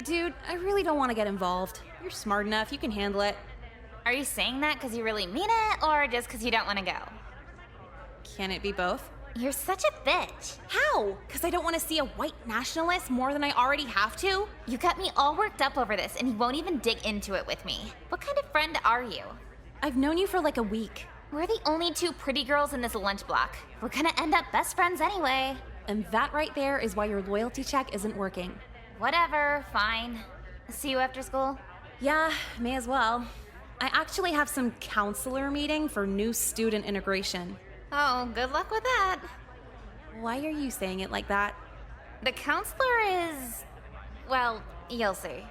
Dude, I really don't want to get involved. You're smart enough, you can handle it. Are you saying that because you really mean it, or just because you don't want to go? Can it be both? You're such a bitch. How? Because I don't want to see a white nationalist more than I already have to? You got me all worked up over this, and you won't even dig into it with me. What kind of friend are you? I've known you for like a week. We're the only two pretty girls in this lunch block. We're gonna end up best friends anyway. And that right there is why your loyalty check isn't working. Whatever, fine. See you after school? Yeah, may as well. I actually have some counselor meeting for new student integration. Oh, good luck with that. Why are you saying it like that? The counselor is... well, you'll see.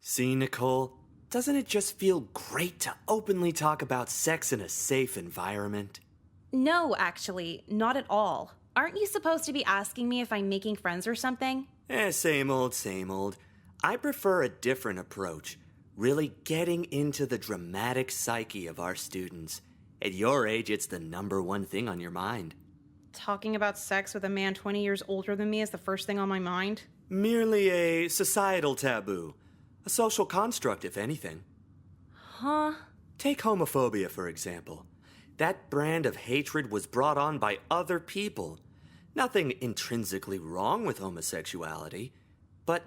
See, Nicole? Doesn't it just feel great to openly talk about sex in a safe environment? No, actually, not at all. Aren't you supposed to be asking me if I'm making friends or something? Same old, same old. I prefer a different approach. Really getting into the dramatic psyche of our students. At your age, it's the #1 thing on your mind. Talking about sex with a man 20 years older than me is the first thing on my mind? Merely a societal taboo. A social construct, if anything. Huh? Take homophobia, for example. That brand of hatred was brought on by other people. Nothing intrinsically wrong with homosexuality. But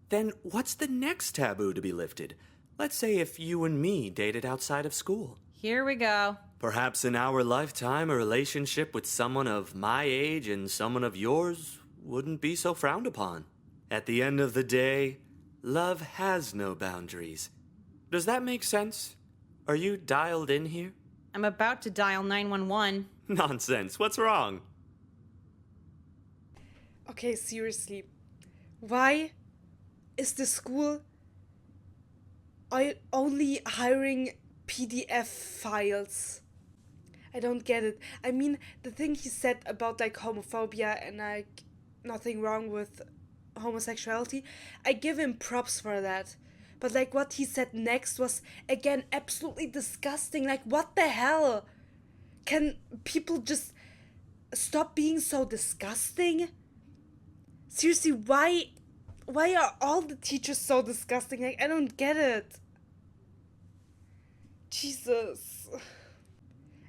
then what's the next taboo to be lifted? Let's say if you and me dated outside of school. Here we go. Perhaps in our lifetime, a relationship with someone of my age and someone of yours wouldn't be so frowned upon. At the end of the day, love has no boundaries. Does that make sense? Are you dialed in here? I'm about to dial 911. Nonsense. What's wrong? Okay, seriously. Why is the school only hiring PDF files? I don't get it. I mean, the thing he said about like homophobia and like nothing wrong with homosexuality, I give him props for that. But like what he said next was again absolutely disgusting. Like what the hell? Can people just stop being so disgusting? Seriously, why are all the teachers so disgusting? Like I don't get it. Jesus.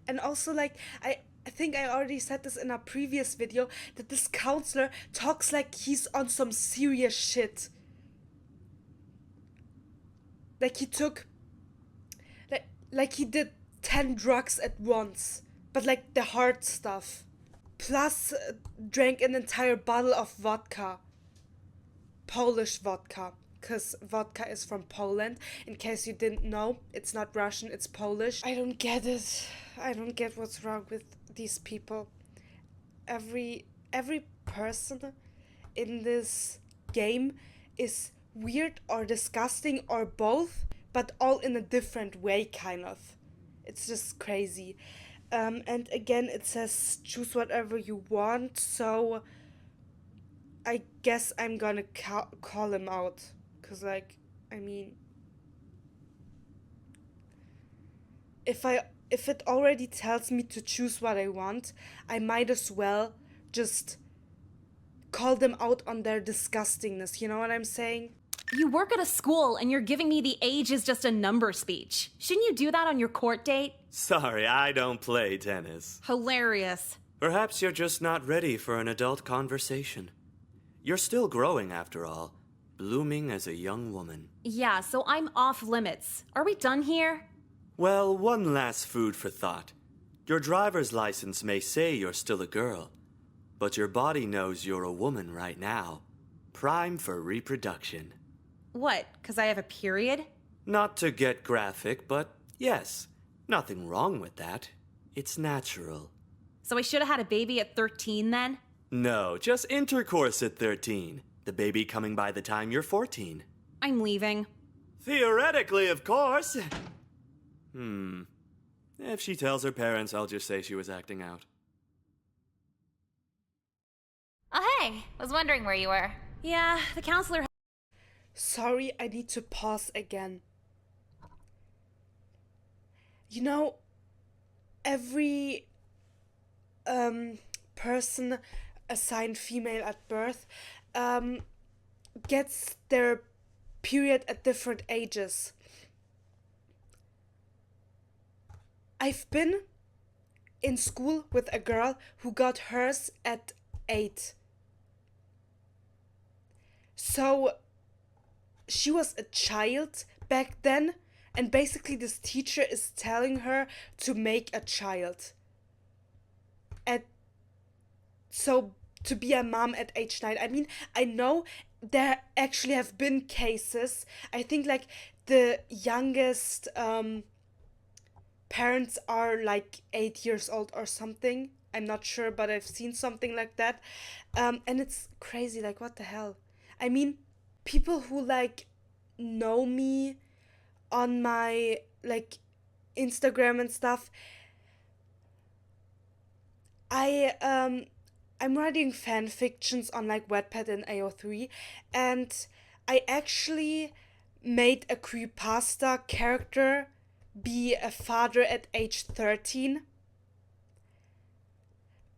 And also like I think I already said this in a previous video that this counselor talks like he's on some serious shit. Like he took like he did 10 drugs at once, but like the hard stuff. Plus drank an entire bottle of vodka. Polish vodka. Because vodka is from Poland. In case you didn't know, it's not Russian, it's Polish. I don't get it. I don't get what's wrong with these people. Every person in this game is weird or disgusting or both, but all in a different way, kind of. It's just crazy. And again, it says choose whatever you want, so I guess I'm gonna call him out. Because, like, I mean, if it already tells me to choose what I want, I might as well just call them out on their disgustingness, you know what I'm saying? You work at a school and you're giving me the age is just a number speech. Shouldn't you do that on your court date? Sorry, I don't play tennis. Hilarious. Perhaps you're just not ready for an adult conversation. You're still growing, after all. Blooming as a young woman. Yeah, so I'm off limits. Are we done here? Well, one last food for thought. Your driver's license may say you're still a girl, but your body knows you're a woman right now. Prime for reproduction. What, 'cause I have a period? Not to get graphic, but yes, nothing wrong with that. It's natural. So I should have had a baby at 13 then? No, just intercourse at 13. The baby coming by the time you're 14. I'm leaving. Theoretically, of course. If she tells her parents, I'll just say she was acting out. Oh, hey. Was wondering where you were. Yeah, the counselor... Sorry, I need to pause again. You know, every person assigned female at birth gets their period at different ages. I've been in school with a girl who got hers at 8. So she was a child back then, and basically this teacher is telling her to make a child. And so to be a mom at age 9, I mean, I know there actually have been cases. I think like the youngest parents are like 8 years old or something. I'm not sure, but I've seen something like that. And it's crazy, like what the hell? I mean, people who like know me on my like Instagram and stuff, I'm writing fan fictions on like Wattpad and AO3, and I actually made a creepypasta character be a father at age 13.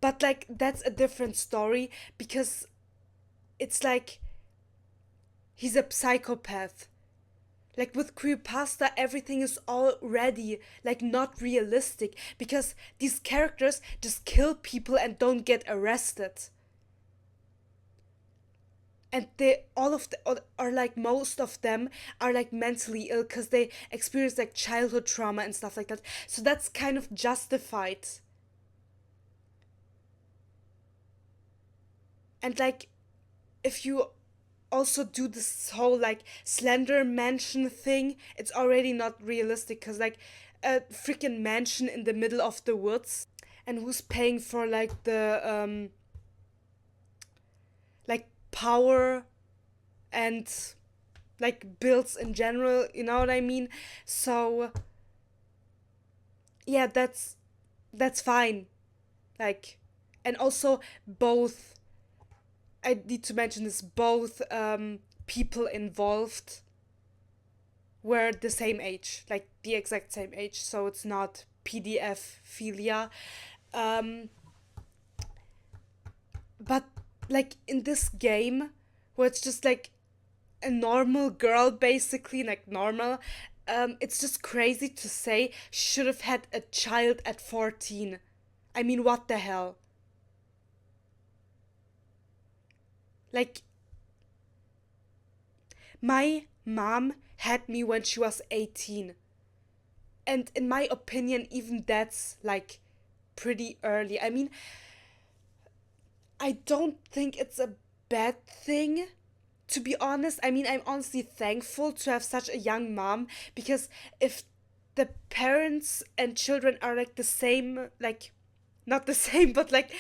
But like that's a different story because it's like he's a psychopath. Like with creepypasta, everything is already like not realistic because these characters just kill people and don't get arrested. And they all of the or like most of them are like mentally ill because they experience like childhood trauma and stuff like that. So that's kind of justified. And like if you also do this whole like slender mansion thing, it's already not realistic because like a freaking mansion in the middle of the woods, and who's paying for like the like power and like bills in general, you know what I mean? So yeah, that's fine. Like, and also both, I need to mention this, both people involved were the same age, like the exact same age, so it's not PDF philia. But like in this game, where it's just like a normal girl, basically, like normal, it's just crazy to say she should have had a child at 14. I mean, what the hell? Like, my mom had me when she was 18. And in my opinion, even that's like pretty early. I mean, I don't think it's a bad thing, to be honest. I mean, I'm honestly thankful to have such a young mom because if the parents and children are like the same, like, not the same, but like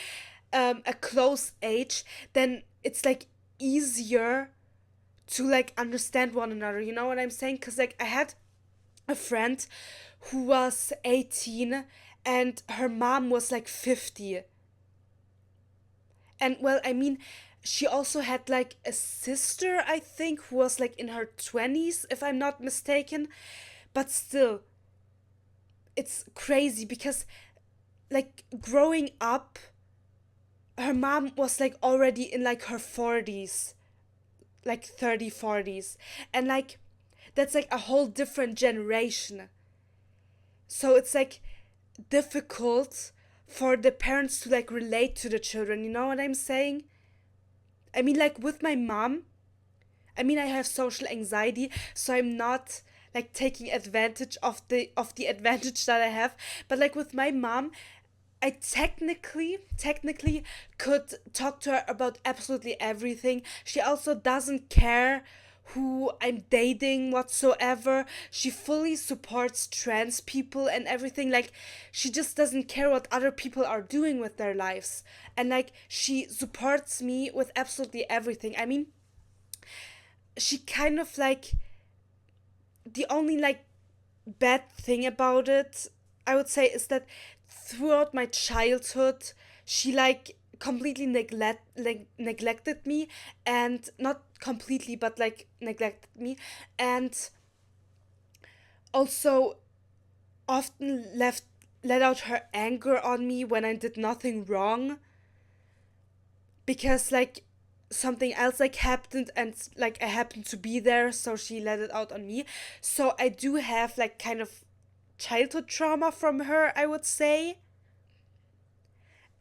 a close age, then it's like easier to like understand one another, you know what I'm saying? Because like I had a friend who was 18 and her mom was like 50. And well, I mean, she also had like a sister, I think, who was like in her 20s, if I'm not mistaken. But still, it's crazy because like growing up, her mom was like already in like her 40s, like 30, 40s. And like that's like a whole different generation. So it's like difficult for the parents to like relate to the children, you know what I'm saying? I mean, like with my mom, I mean, I have social anxiety, so I'm not like taking advantage of the advantage that I have. But like with my mom, I technically could talk to her about absolutely everything. She also doesn't care who I'm dating whatsoever. She fully supports trans people and everything. Like, she just doesn't care what other people are doing with their lives. And like, she supports me with absolutely everything. I mean, she kind of like, the only like bad thing about it, I would say, is that throughout my childhood, she like completely neglected me, and not completely, but like neglected me, and also often let out her anger on me when I did nothing wrong, because like something else like happened, and like I happened to be there, so she let it out on me. So I do have like kind of childhood trauma from her, I would say.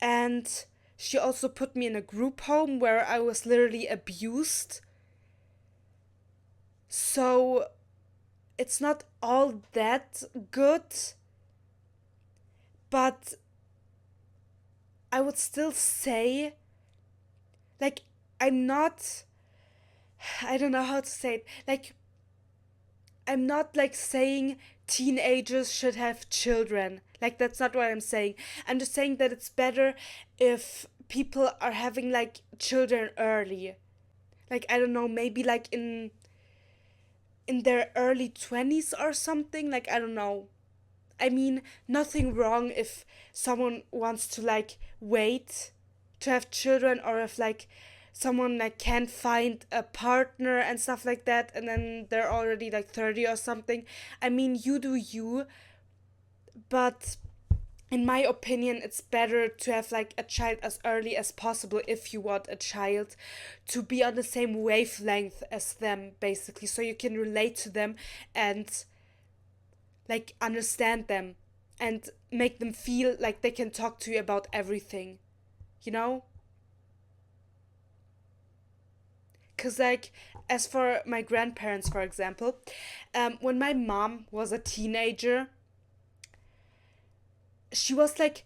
And she also put me in a group home where I was literally abused. So it's not all that good, but I would still say, like, I'm not, I don't know how to say it, like, I'm not like saying teenagers should have children. Like, that's not what I'm saying. I'm just saying that it's better if people are having like children early. Like, I don't know, maybe like in their early 20s or something. Like, I don't know. I mean, nothing wrong if someone wants to like wait to have children, or if like someone like can't find a partner and stuff like that, and then they're already like 30 or something. I mean, you do you, but in my opinion, it's better to have like a child as early as possible if you want a child to be on the same wavelength as them, basically, so you can relate to them and like understand them and make them feel like they can talk to you about everything, you know? Because like, as for my grandparents, for example, when my mom was a teenager, she was like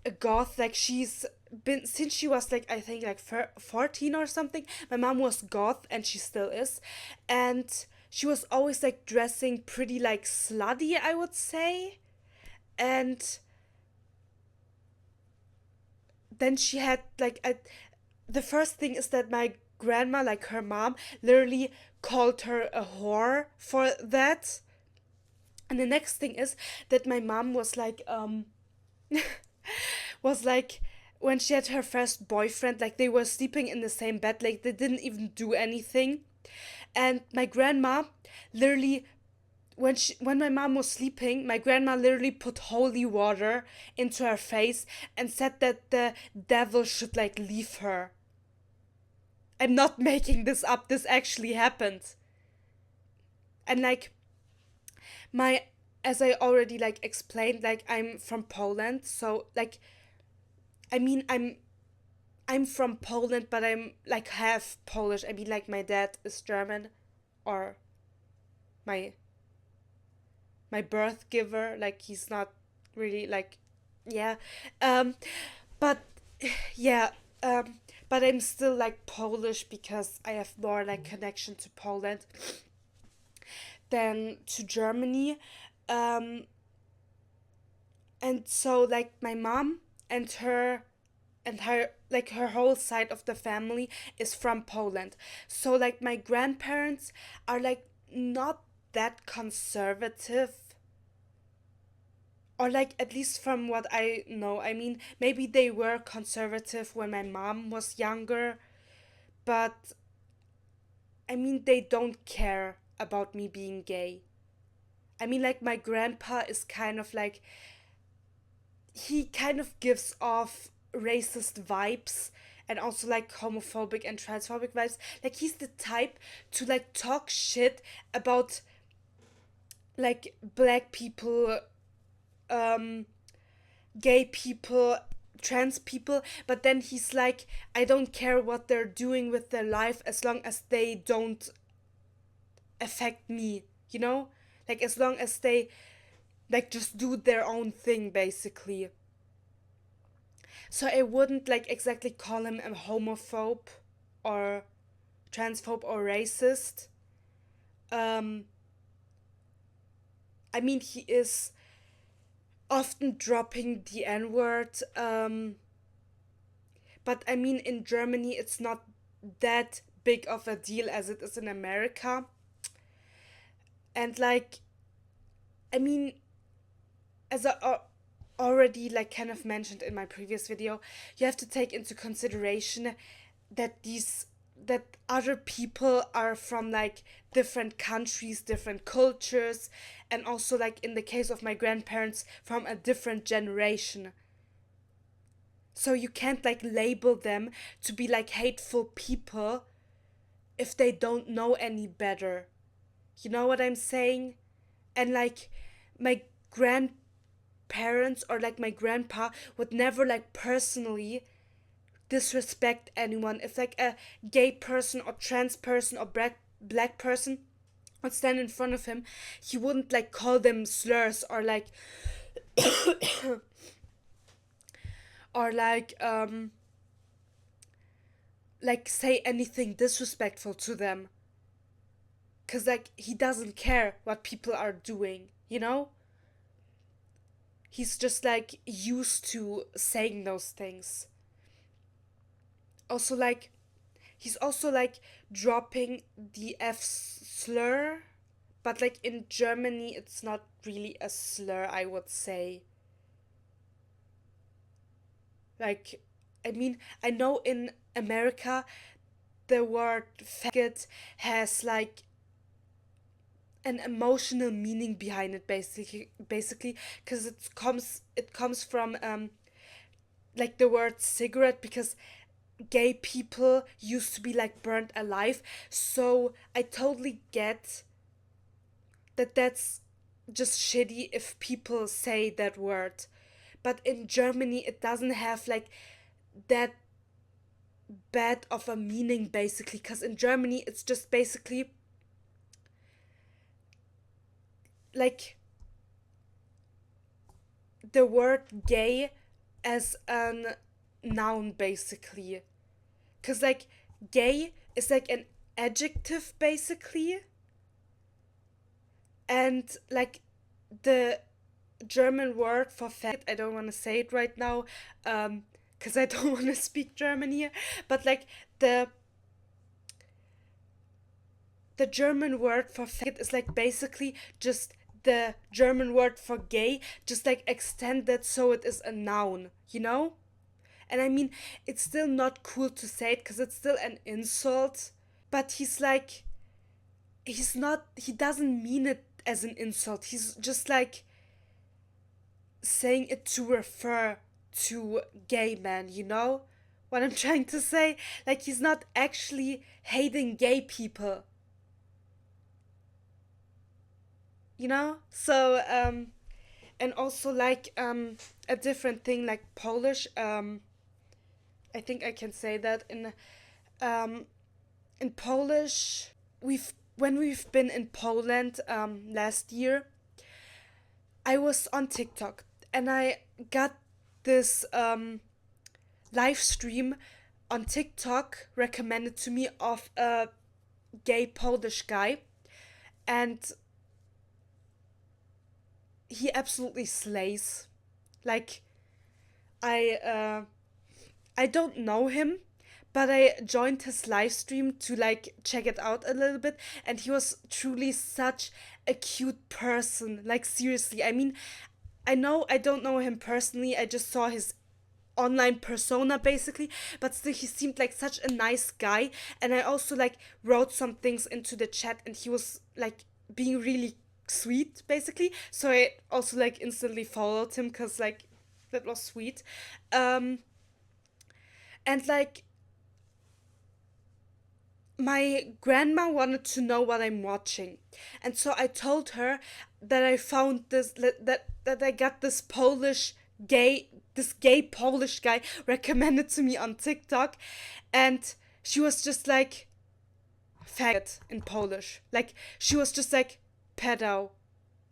a goth. Like, she's been since she was like, I think like 14 or something. My mom was goth, and she still is, and she was always like dressing pretty like slutty, I would say. And then she had like the first thing is that my grandma, like her mom, literally called her a whore for that. And the next thing is that my mom was like was like, when she had her first boyfriend, like they were sleeping in the same bed, like they didn't even do anything. And my grandma literally, when my mom was sleeping, my grandma literally put holy water into her face and said that the devil should like leave her. I'm not making this up, this actually happened. And like, my as I already like explained, like I'm from Poland, so like, I mean, I'm from Poland, but I'm like half Polish. I mean, like my dad is German, or my birth giver, like he's not really like, yeah, um but yeah, but I'm still like Polish because I have more like connection to Poland than to Germany. um and so like my mom and her like her whole side of the family is from Poland. So like my grandparents are like not that conservative, or like at least from what I know. I mean, maybe they were conservative when my mom was younger, but I mean, they don't care about me being gay. I mean, like my grandpa is kind of like, he kind of gives off racist vibes, and also like homophobic and transphobic vibes. Like, he's the type to like talk shit about like black people, um gay people, trans people, but then he's like, I don't care what they're doing with their life as long as they don't affect me, you know? Like, as long as they like just do their own thing, basically. So I wouldn't like exactly call him a homophobe or transphobe or racist. um I mean, he is often dropping the N-word, but I mean, in Germany it's not that big of a deal as it is in America. And like, I mean, as I already like kind of mentioned in my previous video, you have to take into consideration that these that other people are from like different countries, different cultures, and also like in the case of my grandparents from a different generation. So you can't like label them to be like hateful people if they don't know any better. You know what I'm saying? And like my grandparents or like my grandpa would never like personally disrespect anyone. If like a gay person or trans person or black person would stand in front of him, he wouldn't like call them slurs or or like say anything disrespectful to them, cuz like he doesn't care what people are doing, you know? He's just like used to saying those things. Also like he's also like dropping the F slur, but like in Germany it's not really a slur, I would say. Like, I mean, I know in America the word faggot has like an emotional meaning behind it, basically because it comes from like the word cigarette, because gay people used to be like burnt alive. So I totally get that that's just shitty if people say that word. But in Germany it doesn't have like that bad of a meaning, basically, because in Germany it's just basically like the word gay as a noun, basically. Because like gay is like an adjective, basically, and like the German word for faggot, I don't want to say it right now, because I don't want to speak German here, but like the German word for faggot is like basically just the German word for gay, just like extended so it is a noun, you know? And I mean, it's still not cool to say it because it's still an insult, but he doesn't mean it as an insult. He's just like saying it to refer to gay men, you know? What I'm trying to say? Like, he's not actually hating gay people. You know? So, and also like a different thing like Polish, I think I can say that in Polish, we've been in Poland last year, I was on TikTok and I got this live stream on TikTok recommended to me of a gay Polish guy, and he absolutely slays. Like, I don't know him, but I joined his live stream to like check it out a little bit, and he was truly such a cute person. Like, seriously, I mean, I know I don't know him personally, I just saw his online persona, basically, but still he seemed like such a nice guy. And I also like wrote some things into the chat and he was like being really sweet, basically, so I also like instantly followed him because like that was sweet. And like my grandma wanted to know what I'm watching, and so I told her that I found that I got this gay Polish guy recommended to me on TikTok, and she was just like faggot in Polish. Like, she was just like pedo.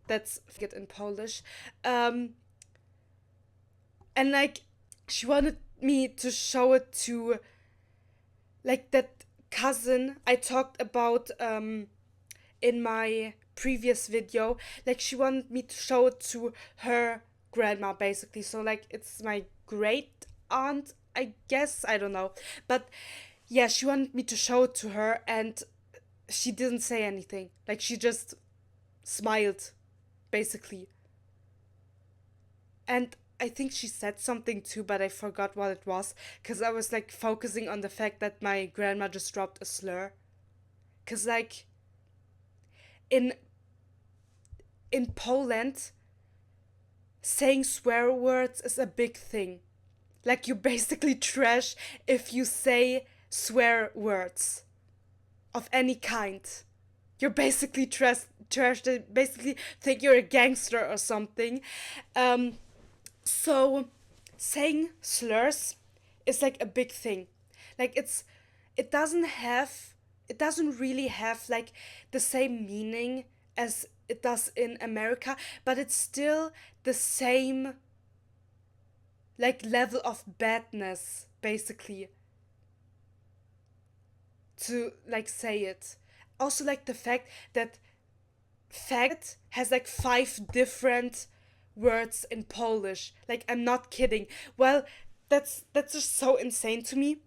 That's faggot in Polish. And like she wanted me to show it to like that cousin I talked about in my previous video. Like, she wanted me to show it to her grandma, basically. So like it's my great aunt, I guess, I don't know, but yeah, she wanted me to show it to her, and she didn't say anything. Like, she just smiled, basically. And I think she said something too, but I forgot what it was, because I was like focusing on the fact that my grandma just dropped a slur. Because like in Poland, saying swear words is a big thing. Like, you basically trash if you say swear words of any kind. You're basically trash. They basically think you're a gangster or something. So saying slurs is like a big thing. Like, it doesn't really have like the same meaning as it does in America, but it's still the same like level of badness, basically, to like say it. Also, like the fact that faggot has like 5 different words in Polish. Like, I'm not kidding. Well, that's just so insane to me.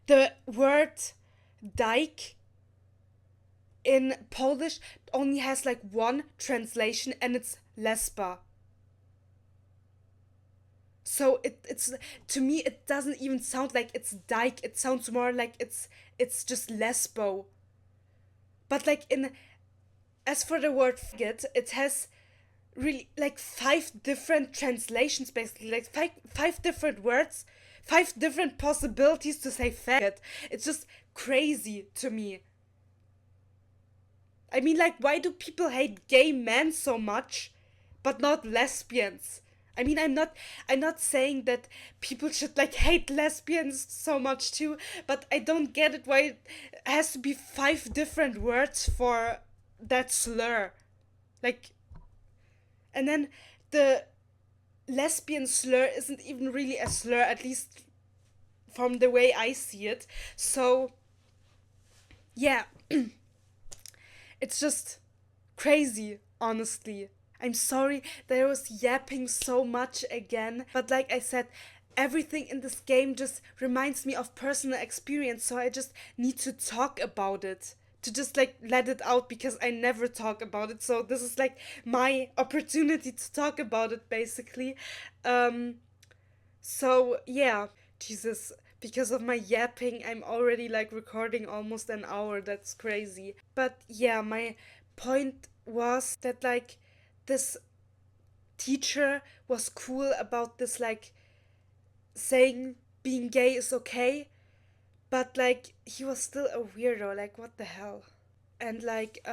The word dyke in Polish only has like one translation, and it's lesba. So it's to me, it doesn't even sound like it's dyke. It sounds more like it's just lesbo. But like as for the word faggot, it has really like 5 different translations, basically, like five different words, 5 different possibilities to say faggot. It's just crazy to me. I mean, like, why do people hate gay men so much, but not lesbians? I mean, I'm not saying that people should like hate lesbians so much too, but I don't get it why it has to be 5 different words for that slur. Like, and then the lesbian slur isn't even really a slur, at least from the way I see it. So, yeah. It's just crazy, honestly. I'm sorry that I was yapping so much again, but like I said, everything in this game just reminds me of personal experience, so I just need to talk about it. To just like let it out, because I never talk about it, so this is like my opportunity to talk about it, basically. So yeah, Jesus, because of my yapping, I'm already like recording almost an hour. That's crazy. But yeah, my point was that like this teacher was cool about this, like saying being gay is okay, but like he was still a weirdo. Like, what the hell? And like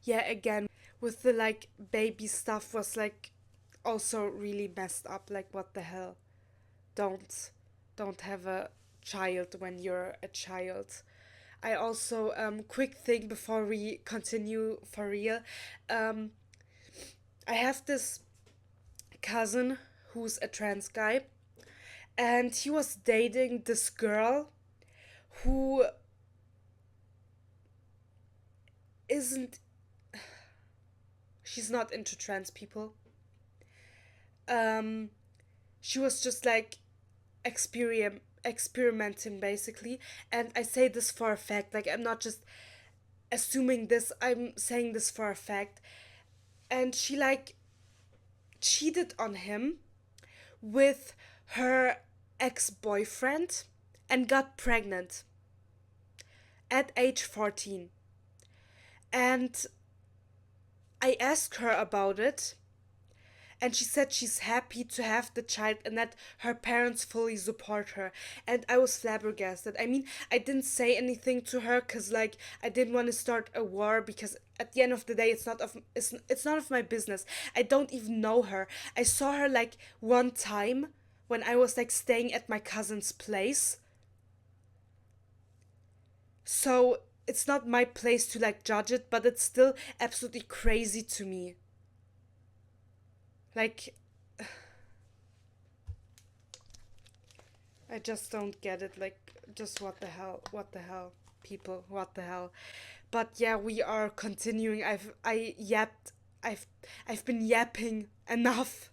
yeah, again, with the like baby stuff was like also really messed up. Like, what the hell? Don't have a child when you're a child. I also quick thing before we continue for real. I have this cousin who's a trans guy, and he was dating this girl who isn't, she's not into trans people. She was just like experimenting, basically, and I say this for a fact. Like, I'm not just assuming this, I'm saying this for a fact. And she like cheated on him with her ex-boyfriend and got pregnant at age 14. And I asked her about it, and she said she's happy to have the child and that her parents fully support her. And I was flabbergasted. I mean, I didn't say anything to her because like I didn't want to start a war, because at the end of the day it's none of my business. I don't even know her. I saw her like one time when I was like staying at my cousin's place. So it's not my place to like judge it, but it's still absolutely crazy to me. Like, I just don't get it. Like, just what the hell, people, what the hell. But yeah, we are continuing. I've been yapping enough.